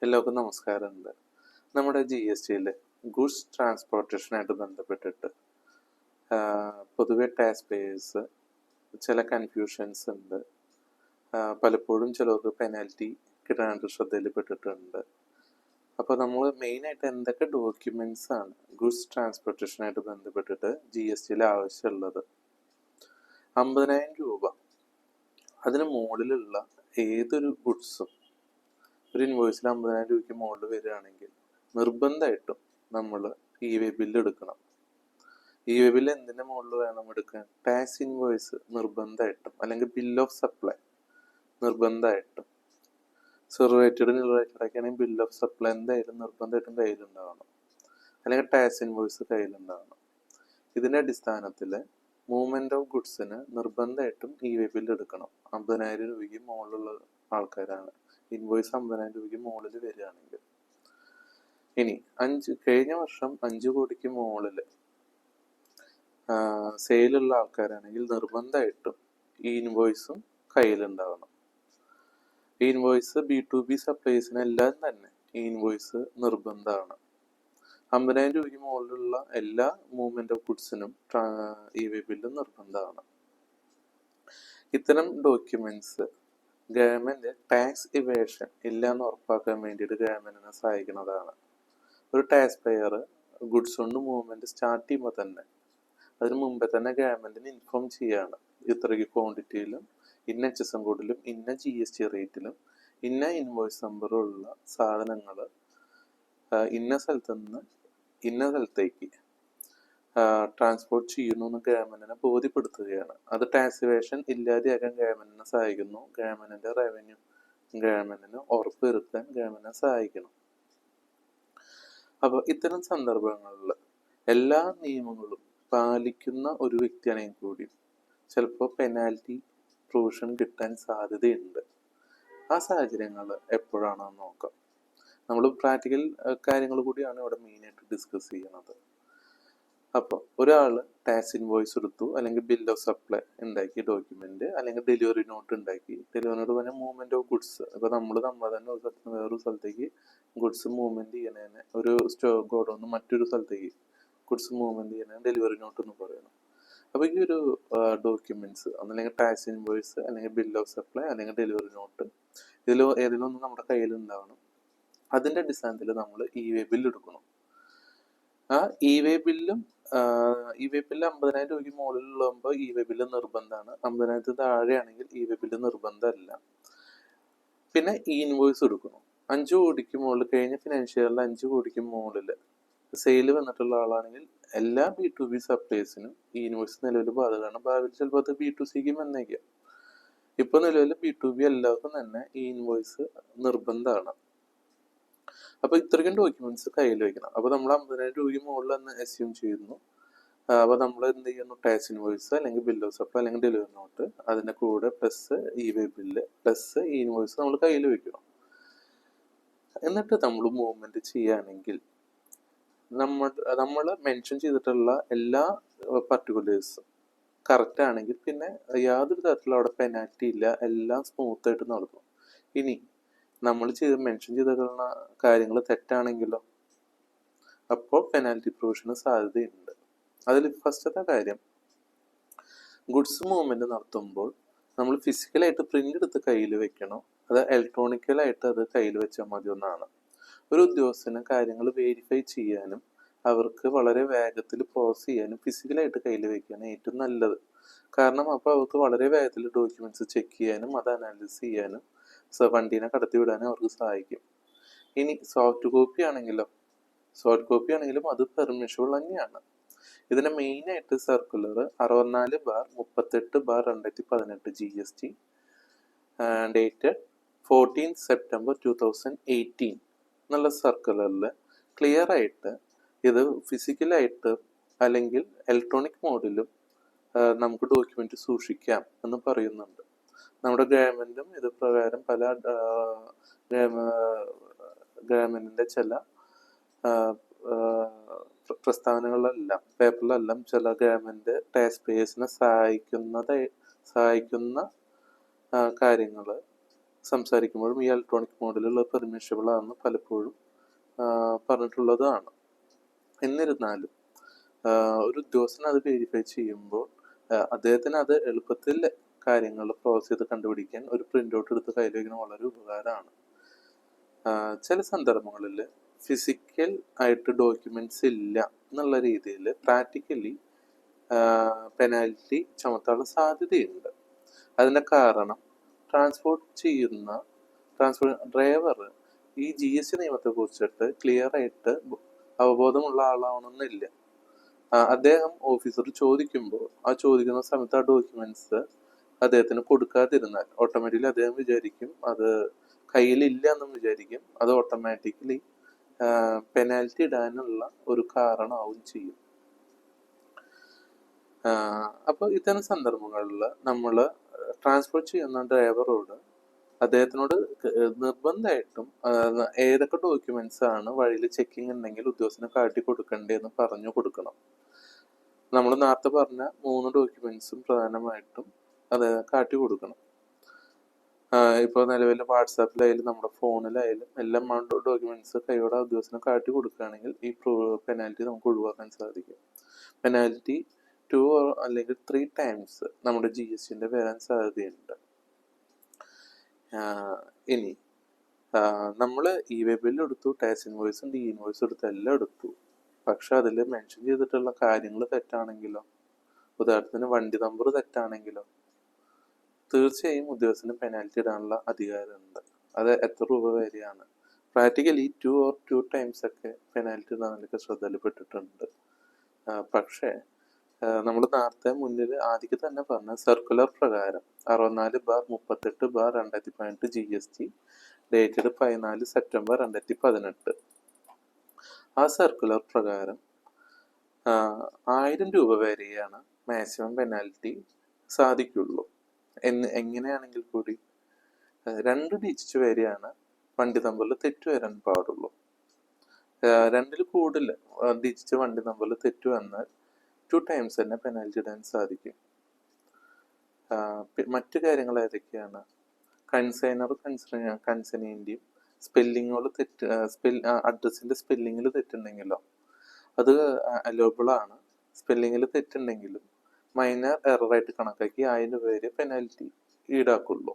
എല്ലാവർക്കും നമസ്കാരമുണ്ട്. നമ്മുടെ GSTയിൽ ഗുഡ്സ് ട്രാൻസ്പോർട്ടേഷനായിട്ട് ബന്ധപ്പെട്ടിട്ട് പൊതുവെ ടാക്സ് പേയേഴ്സ് ചില കൺഫ്യൂഷൻസ് ഉണ്ട്. പലപ്പോഴും ചിലർക്ക് പെനാൽറ്റി കിട്ടാനായിട്ട് ശ്രദ്ധയിൽപ്പെട്ടിട്ടുണ്ട്. അപ്പോൾ നമ്മൾ മെയിനായിട്ട് എന്തൊക്കെ ഡോക്യുമെൻറ്റ്സ് ആണ് ഗുഡ്സ് ട്രാൻസ്പോർട്ടേഷനായിട്ട് ബന്ധപ്പെട്ടിട്ട് GSTയിൽ ആവശ്യമുള്ളത്? 50,000 രൂപ അതിന് മുകളിലുള്ള ഏതൊരു ഗുഡ്സും ഒരു ഇൻവോയ്സിൽ 50,000 രൂപയ്ക്ക് മുകളിൽ വരികയാണെങ്കിൽ നിർബന്ധമായിട്ടും നമ്മൾ EWA ബില്ല് എടുക്കണം. EWA ബില്ല് എന്തിൻ്റെ മുകളിൽ വേണം എടുക്കാൻ? ടാക്സ് ഇൻവോയ്സ് നിർബന്ധമായിട്ടും, അല്ലെങ്കിൽ ബിൽ ഓഫ് സപ്ലൈ നിർബന്ധമായിട്ടും. റിലേറ്റഡ് ഒക്കെ ആണെങ്കിൽ ബിൽ ഓഫ് സപ്ലൈ എന്തായാലും നിർബന്ധമായിട്ടും കയ്യിലുണ്ടാവണം, അല്ലെങ്കിൽ ടാക്സ് ഇൻവോയ്സ് കയ്യിലുണ്ടാവണം. ഇതിൻ്റെ അടിസ്ഥാനത്തിൽ മൂവ്മെന്റ് ഓഫ് ഗുഡ്സിന് നിർബന്ധമായിട്ടും EWA ബില്ല് എടുക്കണം. 50,000 രൂപയ്ക്ക് മുകളിലുള്ള ആൾക്കാരാണ് ഇൻവോയ്സ് 50,000 രൂപയ്ക്ക് മുകളിൽ വരികയാണെങ്കിൽ. ഇനി കഴിഞ്ഞ വർഷം 5 കോടിക്ക് മുകളിൽ സെയിലുള്ള ആൾക്കാരാണെങ്കിൽ നിർബന്ധമായിട്ടും ഈ ഇൻവോയ്സും കയ്യിലുണ്ടാവണം. ഈ ഇൻവോയ്സ് B2B സപ്ലൈസിനെല്ലാം തന്നെ ഈ ഇൻവോയ്സ് നിർബന്ധമാണ്. 50,000 രൂപയ്ക്ക് മുകളിലുള്ള എല്ലാ മൂവ്മെന്റ് ഓഫ് ഗുഡ്സിനും EWA ബില്ല് നിർബന്ധമാണ്. ഇത്തരം ഡോക്യുമെന്റ്സ് ഗവൺമെന്റ് ടാക്സ് ഇവേഷൻ ഇല്ല എന്ന് ഉറപ്പാക്കാൻ വേണ്ടിയിട്ട് ഗവൺമെന്റിനെ സഹായിക്കുന്നതാണ്. ഒരു ടാക്സ് പെയർ ഗുഡ്സ് കൊണ്ട് മൂവ്മെന്റ് സ്റ്റാർട്ട് ചെയ്യുമ്പോൾ തന്നെ അതിന് മുമ്പേ തന്നെ ഗവൺമെന്റിന് ഇൻഫോം ചെയ്യാണ്, ഇത്രയ്ക്ക് ക്വാണ്ടിറ്റിയിലും ഇന്ന HSM കോഡിലും ഇന്ന GST റേറ്റിലും ഇന്ന ഇൻവോയ്സ് നമ്പറുള്ള സാധനങ്ങൾ ഇന്ന സ്ഥലത്ത് നിന്ന് ഇന്ന സ്ഥലത്തേക്ക് ട്രാൻസ്പോർട്ട് ചെയ്യുന്നു എന്ന് ഗവൺമെന്റിനെ ബോധ്യപ്പെടുത്തുകയാണ്. അത് ടാക്സ് ഇവേഷൻ ഇല്ലാതെയാക്കാൻ ഗവൺമെന്റിനെ സഹായിക്കുന്നു. ഗവൺമെന്റിന്റെ റവന്യൂ ഗവൺമെന്റിന് ഉറപ്പുവരുത്താൻ ഗവൺമെന്റിനെ സഹായിക്കണം. അപ്പോൾ ഇത്തരം സന്ദർഭങ്ങളിൽ എല്ലാ നിയമങ്ങളും പാലിക്കുന്ന ഒരു വ്യക്തിയാണെങ്കിൽ കൂടി ചിലപ്പോൾ പെനാൽറ്റി പ്രൊവിഷൻ കിട്ടാൻ സാധ്യതയുണ്ട്. ആ സാഹചര്യങ്ങൾ എപ്പോഴാണെന്ന് നോക്കാം. നമ്മൾ പ്രാക്ടിക്കൽ കാര്യങ്ങൾ കൂടിയാണ് ഇവിടെ മെയിനായിട്ട് ഡിസ്കസ് ചെയ്യുന്നത്. അപ്പോൾ ഒരാൾ ടാക്സ് ഇൻവോയ്സ് എടുത്തു, അല്ലെങ്കിൽ ബിൽ ഓഫ് സപ്ലൈ ഉണ്ടാക്കി ഡോക്യുമെന്റ്, അല്ലെങ്കിൽ ഡെലിവറി നോട്ട് ഉണ്ടാക്കി. ഡെലിവറി നോട്ട് പറഞ്ഞാൽ മൂവ്മെന്റ് ഓഫ് ഗുഡ്സ്. ഇപ്പോൾ നമ്മൾ തന്നെ ഒരു സ്ഥലത്ത് നിന്ന് വേറൊരു സ്ഥലത്തേക്ക് ഗുഡ്സ് മൂവ്മെന്റ് ചെയ്യണേനെ, ഒരു ഗോഡൗന്ന് മറ്റൊരു സ്ഥലത്തേക്ക് ഗുഡ്സ് മൂവ്മെന്റ് ചെയ്യണേ ഡെലിവറി നോട്ട് എന്ന് പറയുന്നത്. അപ്പോൾ ഈ ഒരു ഡോക്യുമെന്റ്സ് അല്ലെങ്കിൽ ടാക്സ് ഇൻവോയ്സ്, അല്ലെങ്കിൽ ബിൽ ഓഫ് സപ്ലൈ, അല്ലെങ്കിൽ ഡെലിവറി നോട്ട്, ഇതിൽ ഏതെങ്കിലും നമ്മുടെ കയ്യിൽ ഉണ്ടാവണം. അതിന്റെ അടിസ്ഥാനത്തിൽ നമ്മൾ EWA ബില്ല് എടുക്കണം. ആ EWA ബില്ല് 50,000 രൂപയ്ക്ക് മുകളിലുള്ളപ്പോൾ EWA ബില്ല് നിർബന്ധമാണ്. 50,000 താഴെയാണെങ്കിൽ EWA ബില്ല് നിർബന്ധമല്ല. പിന്നെ ഇൻവോയ്സ് എടുക്കണം. 5 കോടിക്ക് മുകളിൽ, കഴിഞ്ഞ ഫിനാൻഷ്യൽ ഇയറിൽ 5 കോടിക്ക് മുകളിൽ സെയിൽ വന്നിട്ടുള്ള ആളാണെങ്കിൽ എല്ലാ B2B സപ്ലൈസിനും ഈ ഇൻവോയ്സ് നിലവിൽ ബാധകമാണ്. ഭാവിയിൽ ചിലപ്പോൾ അത് B2Cക്ക് വന്നേക്കാം. ഇപ്പൊ നിലവിൽ B2B എല്ലാവർക്കും തന്നെ ഈ ഇൻവോയ്സ് നിർബന്ധമാണ്. അപ്പൊ ഇത്രയും ഡോക്യുമെന്റ്സ് കയ്യിൽ വെക്കണം. അപ്പൊ നമ്മൾ 50,000 രൂപയ്ക്ക് മുകളിൽ തന്നെ അസ്യൂം ചെയ്യുന്നു. അപ്പൊ നമ്മൾ എന്ത് ചെയ്യുന്നു? ടാക്സ് ഇൻവോയ്സ്, അല്ലെങ്കിൽ ബിൽ ഓഫ് സപ്ലൈ, അല്ലെങ്കിൽ ഡെലിവറി നോട്ട്, അതിന്റെ കൂടെ പ്ലസ് EWA ബില്ല് പ്ലസ് ഈ ഇൻവോയ്സ് നമ്മൾ കയ്യിൽ വെക്കണം. എന്നിട്ട് നമ്മൾ മൂവ്മെന്റ് ചെയ്യുകയാണെങ്കിൽ നമ്മൾ മെൻഷൻ ചെയ്തിട്ടുള്ള എല്ലാ പർട്ടിക്കുലേഴ്സും കറക്റ്റ് ആണെങ്കിൽ പിന്നെ യാതൊരു തരത്തിലുള്ള അവിടെ പെനാൽറ്റി ഇല്ല, എല്ലാം സ്മൂത്ത് ആയിട്ട് നടക്കും. ഇനി നമ്മൾ മെൻഷൻ ചെയ്തിട്ടുള്ള കാര്യങ്ങൾ തെറ്റാണെങ്കിലോ, അപ്പോൾ പെനാൽറ്റി പ്രൊവിഷന് സാധ്യതയുണ്ട്. അതിൽ ഫസ്റ്റത്തെ കാര്യം, ഗുഡ്സ് മൂവ്മെന്റ് നടത്തുമ്പോൾ നമ്മൾ ഫിസിക്കലായിട്ട് പ്രിന്റ് എടുത്ത് കയ്യിൽ വെക്കണോ, അത് ഇലക്ട്രോണിക്കലായിട്ട് അത് കയ്യിൽ വെച്ചാൽ മതി എന്നാണ്. ഒരു ഉദ്യോഗസ്ഥന് കാര്യങ്ങൾ വെരിഫൈ ചെയ്യാനും അവർക്ക് വളരെ വേഗത്തിൽ പ്രോസസ് ചെയ്യാനും ഫിസിക്കലായിട്ട് കയ്യിൽ വെക്കുകയാണ് ഏറ്റവും നല്ലത്. കാരണം അപ്പോൾ അവർക്ക് വളരെ വേഗത്തിൽ ഡോക്യുമെന്റ്സ് ചെക്ക് ചെയ്യാനും അത് അനാലിസിസ് ചെയ്യാനും വണ്ടീനെ കടത്തി വിടാനും അവർക്ക് സഹായിക്കും. ഇനി സോഫ്റ്റ് കോപ്പി ആണെങ്കിലും അത് പെർമിഷബിൾ തന്നെയാണ്. ഇതിന് മെയിനായിട്ട് സർക്കുലർ 64/38/2018 GST ഡേറ്റഡ് 14 സെപ്റ്റംബർ 2018 എന്നുള്ള സർക്കുലറിൽ ക്ലിയർ ആയിട്ട് ഇത് ഫിസിക്കലായിട്ട് അല്ലെങ്കിൽ ഇലക്ട്രോണിക് മോഡിലും നമുക്ക് ഡോക്യുമെന്റ് സൂക്ഷിക്കാം എന്ന് പറയുന്നുണ്ട്. നമ്മുടെ ഗവൺമെന്റും ഇത് പ്രകാരം പല ഗവൺമെന്റിന്റെ ചില പ്രസ്താവനകളിലെല്ലാം പേപ്പറിലെല്ലാം ചില ഗവൺമെന്റ് ടാക്സ് പേയേഴ്സിനെ സഹായിക്കുന്ന കാര്യങ്ങൾ സംസാരിക്കുമ്പോഴും ഈ ഇലക്ട്രോണിക് മോഡിലുള്ള പെർമിഷബിൾ ആണെന്ന് പലപ്പോഴും പറഞ്ഞിട്ടുള്ളതാണ്. എന്നിരുന്നാലും ഒരു ഉദ്യോഗസ്ഥൻ അത് വെരിഫൈ ചെയ്യുമ്പോൾ അദ്ദേഹത്തിന് അത് എളുപ്പത്തിൽ കാര്യങ്ങൾ പ്രോസസ് ചെയ്ത് കണ്ടുപിടിക്കാൻ ഒരു പ്രിൻ്റ് ഔട്ട് എടുത്ത് കയ്യിൽ വയ്ക്കുന്നത് വളരെ ഉപകാരമാണ്. ചില സന്ദർഭങ്ങളിൽ ഫിസിക്കൽ ആയിട്ട് ഡോക്യുമെന്റ്സ് ഇല്ല എന്നുള്ള രീതിയിൽ പ്രാക്ടിക്കലി പെനാൽറ്റി ചുമത്താനുള്ള സാധ്യതയുണ്ട്. അതിൻ്റെ കാരണം ഡ്രൈവർ ഈ GST നിയമത്തെ കുറിച്ചിട്ട് ക്ലിയർ ആയിട്ട് അവബോധമുള്ള ആളാവണമെന്നില്ല. അദ്ദേഹം ഓഫീസർ ചോദിക്കുമ്പോൾ ആ ചോദിക്കുന്ന സമയത്ത് ആ ഡോക്യുമെന്റ്സ് അദ്ദേഹത്തിന് കൊടുക്കാതിരുന്നാൽ ഓട്ടോമാറ്റിക്കലി അദ്ദേഹം വിചാരിക്കും അത് കയ്യിലില്ല എന്നും വിചാരിക്കും. അത് ഓട്ടോമാറ്റിക്കലി പെനാൽറ്റി ഇടാനുള്ള ഒരു കാരണമാവും ചെയ്യും. അപ്പോൾ ഇത്തരം സന്ദർഭങ്ങളിൽ നമ്മൾ ട്രാൻസ്പോർട്ട് ചെയ്യുന്ന ഡ്രൈവറോട് അദ്ദേഹത്തിനോട് നിർബന്ധമായിട്ടും ഏതൊക്കെ ഡോക്യുമെന്റ്സ് ആണ് വഴിയിൽ ചെക്കിങ് ഉണ്ടെങ്കിൽ ഉദ്യോഗസ്ഥന് കാട്ടി കൊടുക്കേണ്ടതെന്ന് പറഞ്ഞു കൊടുക്കണം. നമ്മൾ നേരത്തെ പറഞ്ഞ 3 ഡോക്യുമെന്റ്സും പ്രധാനമായിട്ടും അത് കാട്ടി കൊടുക്കണം. ഇപ്പോൾ നിലവിൽ വാട്സാപ്പിലായാലും നമ്മുടെ ഫോണിലായാലും എല്ലാം ഡോക്യുമെന്റ്സ് കൈയോടെ ഉദ്യോഗസ്ഥന് കാട്ടി കൊടുക്കുകയാണെങ്കിൽ ഈ പെനാൽറ്റി നമുക്ക് ഒഴിവാക്കാൻ സാധിക്കും. പെനാൽറ്റി 2 അല്ലെങ്കിൽ 3 ടൈംസ് നമ്മുടെ GSTന്റെ വരാൻ സാധ്യതയുണ്ട്. ഇനി നമ്മൾ ഇ-വേ ബില്ല് എടുത്തു, ടാക്സ് ഇൻവോയ്സും ഡി ഇൻവോയ്സും എടുത്തു, എല്ലാം എടുത്തു. പക്ഷെ അതിൽ മെൻഷൻ ചെയ്തിട്ടുള്ള കാര്യങ്ങൾ തെറ്റാണെങ്കിലോ, ഉദാഹരണത്തിന് വണ്ടി നമ്പർ തെറ്റാണെങ്കിലോ തീർച്ചയായും ഉദ്യോഗസ്ഥന് പെനാൽറ്റി ഇടാനുള്ള അധികാരമുണ്ട്. അത് എത്ര രൂപ വരെയാണ്? പ്രാക്ടിക്കലി 2 ടൈംസ് ഒക്കെ പെനാൽറ്റി ഇടാനൊക്കെ ശ്രദ്ധയിൽപ്പെട്ടിട്ടുണ്ട്. പക്ഷേ നമ്മൾ നേരത്തെ മുന്നിൽ ആദ്യം തന്നെ പറഞ്ഞ സർക്കുലർ പ്രകാരം 64/38/2018 GST ഡേറ്റഡ് 14 സെപ്റ്റംബർ 2018 ആ സർക്കുലർ പ്രകാരം 1000 രൂപ വരെയാണ് മാക്സിമം പെനാൽറ്റി സാധിക്കുള്ളൂ. എങ്ങനെയാണെങ്കിൽ കൂടി 2 ഡിജിറ്റ് വരെയാണ് വണ്ടി നമ്പറിൽ തെറ്റ് വരാൻ പാടുള്ളൂ. 2-ൽ കൂടുതൽ ഡിജിറ്റ് വണ്ടി നമ്പറിൽ തെറ്റ് വന്നാൽ 2 ടൈംസ് തന്നെ പെനാൽറ്റി ഇടാൻ സാധിക്കും. മറ്റു കാര്യങ്ങൾ ഏതൊക്കെയാണ്? കൺസൈനറിന്റെയും സ്പെല്ലിങ്ങുകൾ അഡ്രസ്സിന്റെ സ്പെല്ലിങ്ങിൽ തെറ്റുണ്ടെങ്കിലോ അത് അലോബിൾ ആണ്. സ്പെല്ലിങ്ങിൽ തെറ്റുണ്ടെങ്കിലും മൈനർ എററായിട്ട് കണക്കാക്കി 1000 രൂപ വരെ പെനാൽറ്റി ഈടാക്കുള്ളൂ.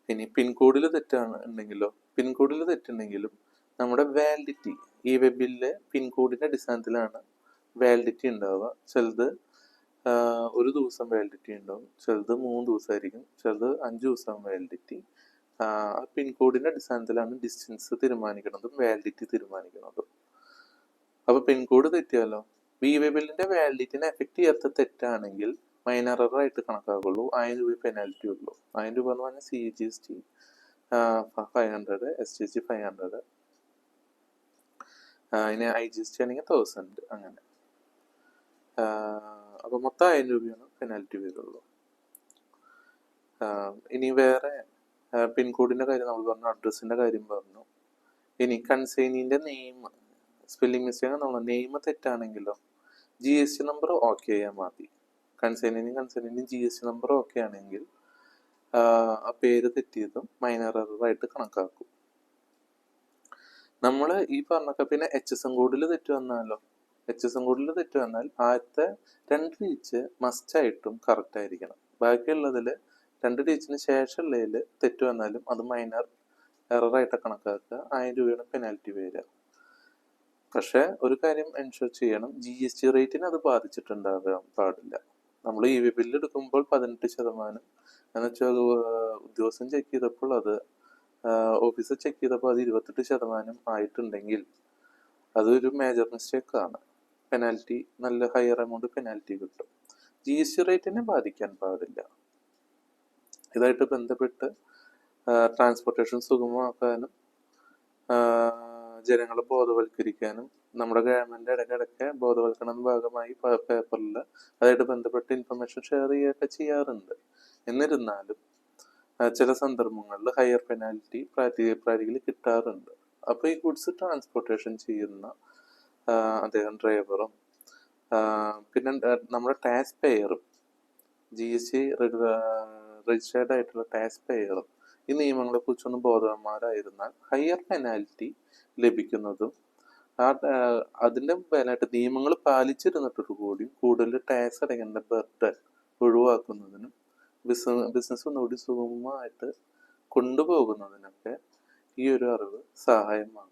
ഇനി പിൻകോഡിൽ തെറ്റുണ്ടെങ്കിലും നമ്മുടെ വാലിഡിറ്റി ഇ-വേ ബില്ലിലെ പിൻകോഡിന്റെ അടിസ്ഥാനത്തിലാണ് വാലിഡിറ്റി ഉണ്ടാവുക. ചിലത് 1 ദിവസം വാലിഡിറ്റി ഉണ്ടാവും, ചിലത് 3 ദിവസമായിരിക്കും, ചിലത് 5 ദിവസം വാലിഡിറ്റി. പിൻകോഡിന്റെ അടിസ്ഥാനത്തിലാണ് ഡിസ്റ്റൻസ് തീരുമാനിക്കുന്നതും വാലിഡിറ്റി തീരുമാനിക്കുന്നതും. അപ്പൊ പിൻകോഡ് തെറ്റിയാലോ ഇ-വേ ബില്ലിന്റെ വാലിഡിറ്റിനെ എഫക്ട് ചെയ്യാത്ത തെറ്റാണെങ്കിൽ മൈനർ എററായിട്ട് കണക്കാക്കുള്ളൂ. 1000 രൂപ പെനാൽറ്റി ഉള്ളൂ. 1000 രൂപ എന്ന് പറഞ്ഞാൽ CGST 500, SGST 500, ഇനി IGST ആണെങ്കിൽ 1000 അങ്ങനെ. അപ്പൊ മൊത്തം 1000 രൂപയാണ് പെനാൽറ്റി വരുള്ളൂ. ഇനി വേറെ പിൻകോഡിന്റെ കാര്യം നമ്മൾ പറഞ്ഞു, അഡ്രസ്സിന്റെ കാര്യം പറഞ്ഞു. ഇനി കൺസൈനിന്റെ നെയിം സ്പെല്ലിംഗ് മിസ്റ്റേക്ക് നമ്മൾ നെയിം തെറ്റാണെങ്കിലോ GST നമ്പർ ഓക്കെ ആയാൽ മതി. കൺസൈനിന്റെയും GST നമ്പർ ഓക്കെ ആണെങ്കിൽ ആ പേര് തെറ്റിയതും മൈനർ എററായിട്ട് കണക്കാക്കും. നമ്മൾ ഈ പറഞ്ഞൊക്കെ പിന്നെ HSM കോഡിൽ തെറ്റ് വന്നാലോ HSM കോഡിൽ തെറ്റ് വന്നാൽ ആദ്യത്തെ 2 ഡിജിറ്റ് മസ്റ്റായിട്ടും കറക്റ്റ് ആയിരിക്കണം. ബാക്കിയുള്ളതിൽ 2 ഡിജിറ്റിന് ശേഷമുള്ളതിൽ തെറ്റ് വന്നാലും അത് മൈനർ എററായിട്ട് കണക്കാക്കുക. 1000 രൂപയാണ് പെനാൽറ്റി വരിക. പക്ഷെ ഒരു കാര്യം എൻഷുർ ചെയ്യണം, GST റേറ്റിന് അത് ബാധിച്ചിട്ടുണ്ടാകാൻ പാടില്ല. നമ്മൾ ഇ-വേ ബില്ല് എടുക്കുമ്പോൾ 18% എന്ന് വെച്ചാൽ ഉദ്യോഗസ്ഥൻ ചെക്ക് ചെയ്തപ്പോൾ അത് ഓഫീസർ ചെക്ക് ചെയ്തപ്പോൾ അത് 28% ആയിട്ടുണ്ടെങ്കിൽ അതൊരു മേജർ മിസ്റ്റേക്ക് ആണ്. പെനാൽറ്റി നല്ല ഹയർ എമൗണ്ട് പെനാൽറ്റി കിട്ടും. GST റേറ്റിനെ ബാധിക്കാൻ പാടില്ല. ഇതായിട്ട് ബന്ധപ്പെട്ട് ട്രാൻസ്പോർട്ടേഷൻ സുഗമമാക്കാനും ജനങ്ങളെ ബോധവൽക്കരിക്കാനും നമ്മുടെ ഗവൺമെന്റ് ഇടയ്ക്കിടയ്ക്ക് ബോധവൽക്കരണ ഭാഗമായി പേപ്പറിൽ അതായിട്ട് ബന്ധപ്പെട്ട് ഇൻഫർമേഷൻ ഷെയർ ചെയ്യുകയൊക്കെ ചെയ്യാറുണ്ട്. എന്നിരുന്നാലും ചില സന്ദർഭങ്ങളിൽ ഹയർ പെനാൽറ്റി പ്രാക്ടിക്കലി കിട്ടാറുണ്ട്. അപ്പോൾ ഈ ഗുഡ്സ് ട്രാൻസ്പോർട്ടേഷൻ ചെയ്യുന്ന അദ്ദേഹം ഡ്രൈവറും പിന്നെ നമ്മുടെ ടാക്സ് പേയറും GST രജിസ്റ്റേർഡ് ആയിട്ടുള്ള ടാക്സ് പേയറും ഈ നിയമങ്ങളെക്കുറിച്ചൊന്ന് ബോധവാന്മാരായിരുന്നാൽ ഹയർ പെനാൽറ്റി ലഭിക്കുന്നതും അതിൻ്റെ മേലായിട്ട് നിയമങ്ങൾ പാലിച്ചിരുന്നിട്ട് കൂടി കൂടുതൽ ടാക്സ് അടയ്ക്കേണ്ട ബർഡൻ ഒഴിവാക്കുന്നതിനും ബിസിനസ് ഒന്നുകൂടി സുഗമമായിട്ട് കൊണ്ടുപോകുന്നതിനൊക്കെ ഈ ഒരു അറിവ് സഹായമാകും.